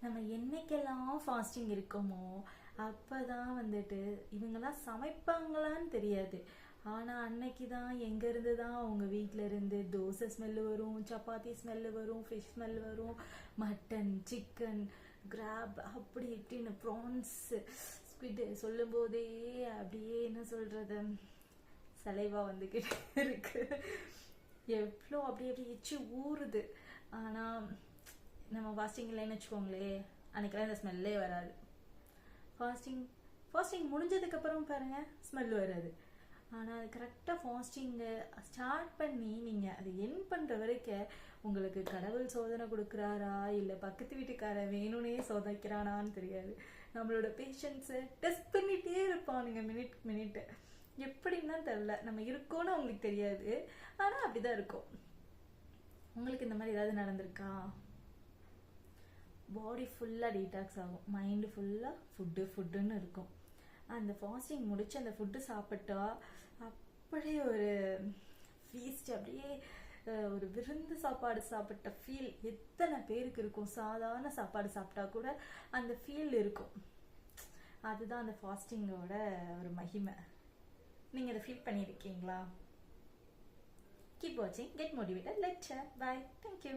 நம்ம என்னைக்கெல்லாம் ஃபாஸ்டிங் இருக்கோமோ அப்பதான் வந்துட்டு இவங்கெல்லாம் சமைப்பாங்களான்னு தெரியாது. ஆனா அன்னைக்கு தான் எங்க இருந்து தான் அவங்க வீட்ல இருந்து தோசை ஸ்மெல்லு வரும், சப்பாத்தி ஸ்மெல்லு வரும், ஃபிஷ் ஸ்மெல் வரும், மட்டன், சிக்கன், கிராப், அப்படி இப்படின்னு ப்ரான்ஸ், ஸ்குவிட் சொல்லும் போதே அப்படியே என்ன சொல்றது, சலைவா வந்துக்கிட்டு இருக்கு. எவ்வளோ அப்படி அப்படி எச்சு ஊறுது. ஆனா நம்ம ஃபாஸ்டிங் இல்லைன்னு வச்சுக்கோங்களே, அன்னைக்கெல்லாம் இந்த ஸ்மெல்லே வராது. ஃபாஸ்டிங் முடிஞ்சதுக்கப்புறம் பாருங்க ஸ்மெல் வராது. ஆனால் அது கரெக்டாக ஃபாஸ்டிங்கை ஸ்டார்ட் பண்ணி நீங்கள் அதை என் பண்ணுற வரைக்கும் உங்களுக்கு கடவுள் சோதனை கொடுக்குறாரா இல்லை பக்கத்து வீட்டுக்கார வேணும்னே சோதிக்கிறானான்னு தெரியாது. நம்மளோட பேஷன்ஸை டெஸ்ட் பண்ணிகிட்டே இருப்பானுங்க மினிட் எப்படின்னா தெரில. நம்ம இருக்கோன்னு அவங்களுக்கு தெரியாது, ஆனால் அப்படிதான் இருக்கும். உங்களுக்கு இந்த மாதிரி ஏதாவது நடந்திருக்கா? பாடி ஃபுல்லாக டீடாக்ஸ் ஆகும், மைண்டு ஃபுல்லாக ஃபுட்டுன்னு இருக்கும். அந்த ஃபாஸ்டிங் முடிச்சு அந்த ஃபுட்டு சாப்பிட்டா அப்படியே ஒரு ஃபீஸ்ட், அப்படியே ஒரு விருந்து சாப்பாடு சாப்பிட்ட ஃபீல் எத்தனை பேருக்கு இருக்கும்? சாதாரண சாப்பாடு சாப்பிட்டா கூட அந்த ஃபீல் இருக்கும். அதுதான் அந்த ஃபாஸ்டிங்கோட ஒரு மகிமை. நீங்கள் அதை ஃபீல் பண்ணியிருக்கீங்களா? கீப் வாட்சிங், get motivated, let's share. Bye, thank you.